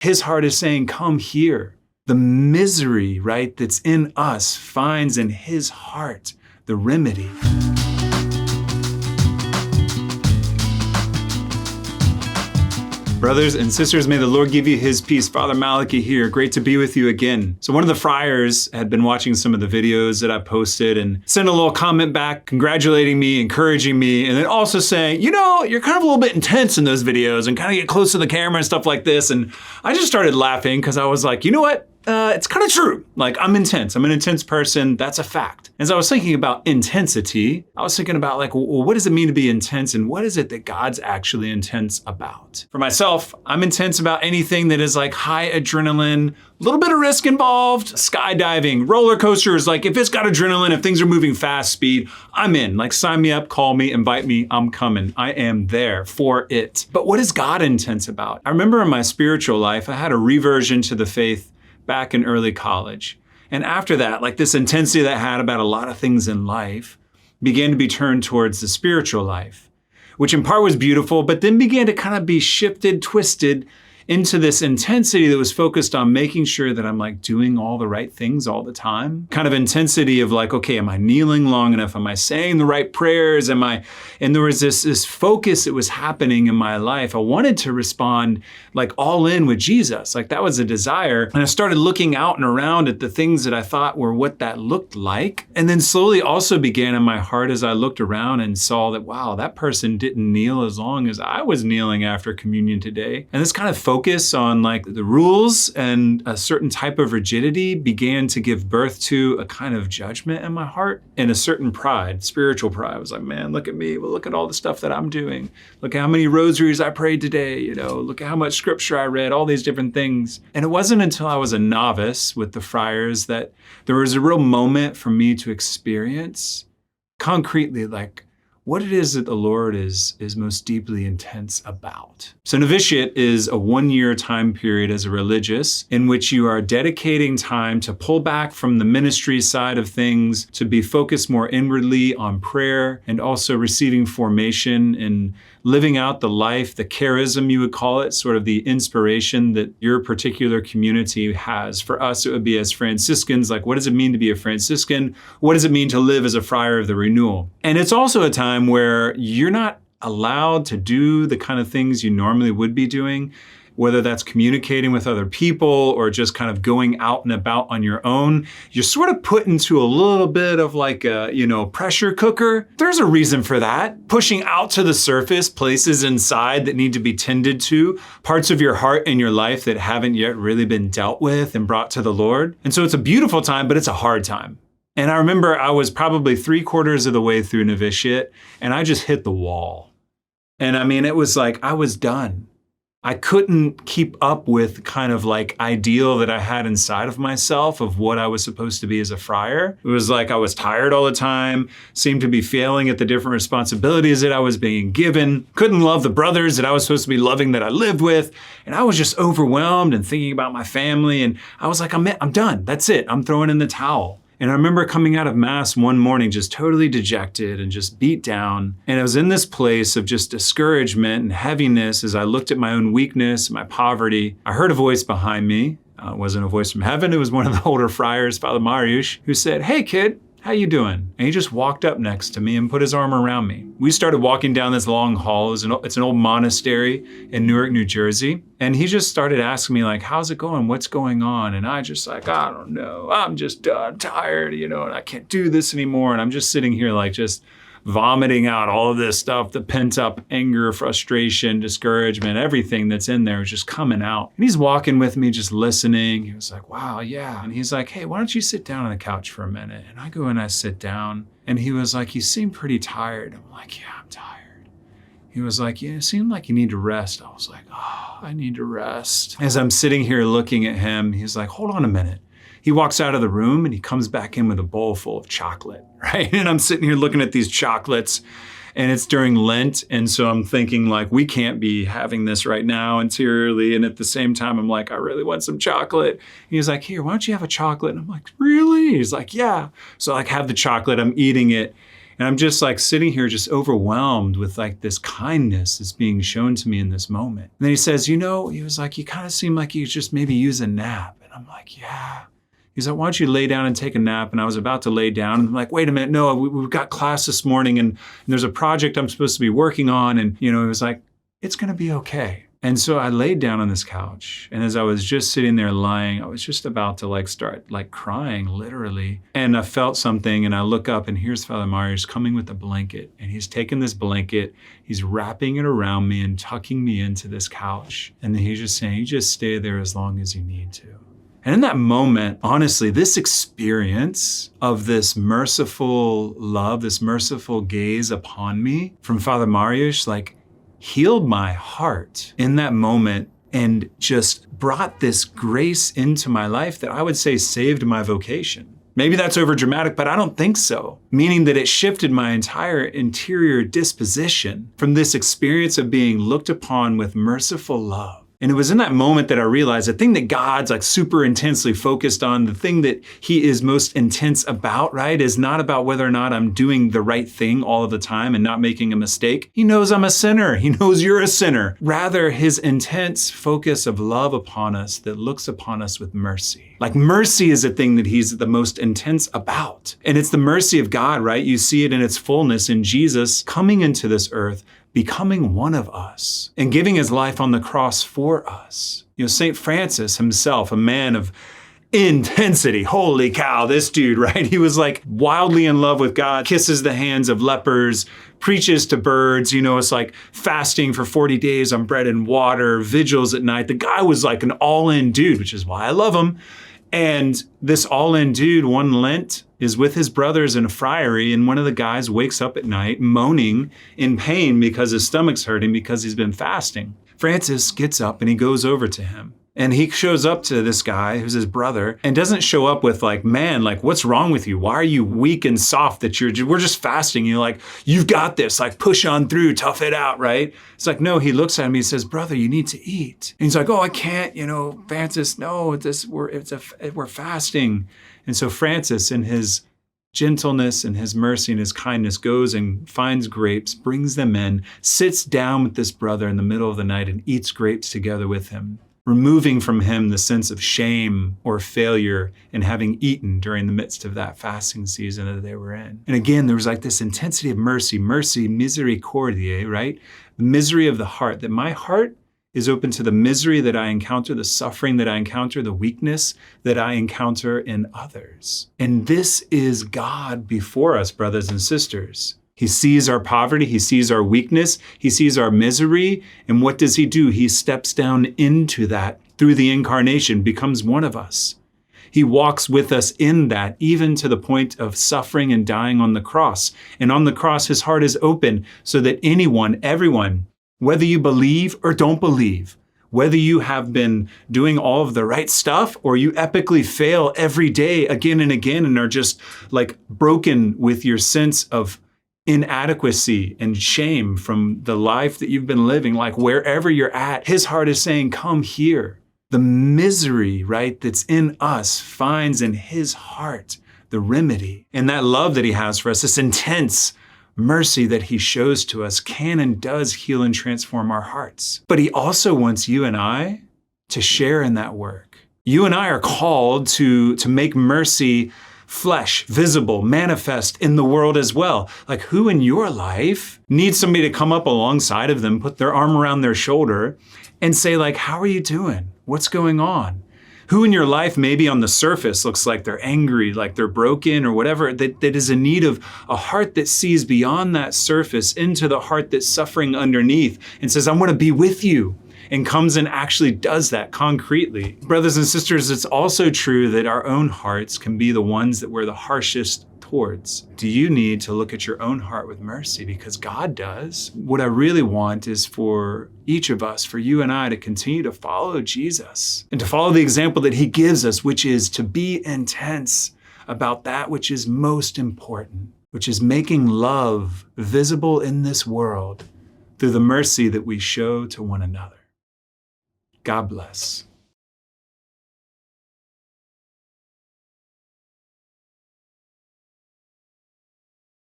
His heart is saying, come here. The misery, right, that's in us finds in his heart the remedy. Brothers and sisters, may the Lord give you his peace. Father Malachy here. Great to be with you again. So one of the friars had been watching some of the videos that I posted and sent a little comment back, congratulating me, encouraging me, and then also saying, you know, you're kind of a little bit intense in those videos and kind of get close to the camera and stuff like this. And I just started laughing because I was like, you know what? It's kind of true. Like, I'm intense. I'm an intense person. That's a fact. As I was thinking about intensity, I was thinking about like, well, what does it mean to be intense and what is it that God's actually intense about? For myself, I'm intense about anything that is like high adrenaline, a little bit of risk involved, skydiving, roller coasters. Like if it's got adrenaline, if things are moving fast speed, I'm in. Like sign me up, call me, invite me, I'm coming. I am there for it. But what is God intense about? I remember in my spiritual life, I had a reversion to the faith back in early college. And after that, like this intensity that I had about a lot of things in life began to be turned towards the spiritual life, which in part was beautiful, but then began to kind of be shifted, twisted into this intensity that was focused on making sure that I'm like doing all the right things all the time. Kind of intensity of like, okay, am I kneeling long enough? Am I saying the right prayers? And there was this focus that was happening in my life. I wanted to respond like all in with Jesus. Like that was a desire. And I started looking out and around at the things that I thought were what that looked like. And then slowly also began in my heart as I looked around and saw that, wow, that person didn't kneel as long as I was kneeling after communion today. And this kind of focus on like the rules and a certain type of rigidity began to give birth to a kind of judgment in my heart and a certain pride, spiritual pride. I was like, man, look at me. Well, look at all the stuff that I'm doing. Look at how many rosaries I prayed today. You know, look at how much scripture I read, all these different things. And it wasn't until I was a novice with the Friars that there was a real moment for me to experience concretely like what it is that the Lord is most deeply intense about. So novitiate is a 1-year time period as a religious in which you are dedicating time to pull back from the ministry side of things, to be focused more inwardly on prayer and also receiving formation and living out the life, the charism you would call it, sort of the inspiration that your particular community has. For us, it would be as Franciscans, like what does it mean to be a Franciscan? What does it mean to live as a Friar of the Renewal? And it's also a time where you're not allowed to do the kind of things you normally would be doing, whether that's communicating with other people or just kind of going out and about on your own. You're sort of put into a little bit of like a, pressure cooker. There's a reason for that. Pushing out to the surface places inside that need to be tended to, parts of your heart and your life that haven't yet really been dealt with and brought to the Lord. And so it's a beautiful time, but it's a hard time. And I remember I was probably 3/4 of the way through novitiate and I just hit the wall. And I mean, it was like I was done. I couldn't keep up with kind of like ideal that I had inside of myself of what I was supposed to be as a friar. It was like I was tired all the time, seemed to be failing at the different responsibilities that I was being given, couldn't love the brothers that I was supposed to be loving that I lived with. And I was just overwhelmed and thinking about my family. And I was like, I'm done. That's it. I'm throwing in the towel. And I remember coming out of Mass one morning just totally dejected and just beat down. And I was in this place of just discouragement and heaviness as I looked at my own weakness, my poverty. I heard a voice behind me. It wasn't a voice from heaven. It was one of the older friars, Fr Malachy, who said, "Hey kid, how you doing?" And he just walked up next to me and put his arm around me. We started walking down this long hall. It's an old monastery in Newark, New Jersey. And he just started asking me like, how's it going? What's going on? And I just like, I don't know. I'm just done, tired, and I can't do this anymore. And I'm just sitting here like just vomiting out all of this stuff, the pent up anger, frustration, discouragement, everything that's in there is just coming out. And he's walking with me, just listening. He was like, wow, yeah. And he's like, hey, why don't you sit down on the couch for a minute? And I go and I sit down and he was like, you seem pretty tired. I'm like, yeah, I'm tired. He was like, yeah, it seemed like you need to rest. I was like, oh, I need to rest. As I'm sitting here looking at him, he's like, hold on a minute. He walks out of the room and he comes back in with a bowl full of chocolate, right? And I'm sitting here looking at these chocolates and it's during Lent. And so I'm thinking like, we can't be having this right now interiorly. And at the same time, I'm like, I really want some chocolate. And he's like, here, why don't you have a chocolate? And I'm like, really? He's like, yeah. So I have the chocolate, I'm eating it. And I'm just like sitting here just overwhelmed with like this kindness that's being shown to me in this moment. And then he says, he was like, you kind of seem like you just maybe use a nap. And I'm like, yeah. He's like, why don't you lay down and take a nap? And I was about to lay down and I'm like, wait a minute, no, we've got class this morning and there's a project I'm supposed to be working on. And, he was like, it's going to be okay. And so I laid down on this couch. And as I was just sitting there lying, I was just about to like start like crying literally. And I felt something and I look up and here's Father Marius coming with a blanket. And he's taking this blanket, he's wrapping it around me and tucking me into this couch. And then he's just saying, you just stay there as long as you need to. And in that moment, honestly, this experience of this merciful love, this merciful gaze upon me from Father Marius, like healed my heart in that moment and just brought this grace into my life that I would say saved my vocation. Maybe that's over dramatic, but I don't think so. Meaning that it shifted my entire interior disposition from this experience of being looked upon with merciful love. And it was in that moment that I realized the thing that God's like super intensely focused on, the thing that he is most intense about, right, is not about whether or not I'm doing the right thing all of the time and not making a mistake. He knows I'm a sinner. He knows you're a sinner. Rather, his intense focus of love upon us that looks upon us with mercy. Like mercy is a thing that he's the most intense about. And it's the mercy of God, right? You see it in its fullness in Jesus coming into this earth, becoming one of us and giving his life on the cross for us. St. Francis himself, a man of intensity. Holy cow, this dude, right? He was like wildly in love with God, kisses the hands of lepers, preaches to birds, it's like fasting for 40 days on bread and water, vigils at night. The guy was like an all-in dude, which is why I love him. And this all-in dude, one Lent, is with his brothers in a friary, and one of the guys wakes up at night moaning in pain because his stomach's hurting because he's been fasting. Francis gets up and he goes over to him. And he shows up to this guy who's his brother and doesn't show up with like, man, like, what's wrong with you? Why are you weak and soft that we're just fasting? You're like, you've got this, like push on through, tough it out, right? It's like, no, he looks at him, he says, brother, you need to eat. And he's like, oh, I can't, Francis, no, we're fasting. And so Francis in his gentleness and his mercy and his kindness goes and finds grapes, brings them in, sits down with this brother in the middle of the night and eats grapes together with him, removing from him the sense of shame or failure in having eaten during the midst of that fasting season that they were in. And again, there was like this intensity of mercy, misericordiae, right? The misery of the heart, that my heart is open to the misery that I encounter, the suffering that I encounter, the weakness that I encounter in others. And this is God before us, brothers and sisters. He sees our poverty, he sees our weakness, he sees our misery, and what does he do? He steps down into that through the incarnation, becomes one of us. He walks with us in that, even to the point of suffering and dying on the cross. And on the cross, his heart is open so that anyone, everyone, whether you believe or don't believe, whether you have been doing all of the right stuff or you epically fail every day again and again and are just like broken with your sense of inadequacy and shame from the life that you've been living, like wherever you're at, his heart is saying, come here. The misery, right, that's in us finds in his heart the remedy. And that love that he has for us, this intense mercy that he shows to us can and does heal and transform our hearts. But he also wants you and I to share in that work. You and I are called to make mercy flesh, visible, manifest in the world as well. Like who in your life needs somebody to come up alongside of them, put their arm around their shoulder and say like, how are you doing? What's going on? Who in your life maybe on the surface looks like they're angry, like they're broken or whatever, that is in need of a heart that sees beyond that surface into the heart that's suffering underneath and says, I want to be with you, and comes and actually does that concretely. Brothers and sisters, it's also true that our own hearts can be the ones that we're the harshest towards. Do you need to look at your own heart with mercy? Because God does. What I really want is for each of us, for you and I, to continue to follow Jesus and to follow the example that he gives us, which is to be intense about that which is most important, which is making love visible in this world through the mercy that we show to one another. God bless.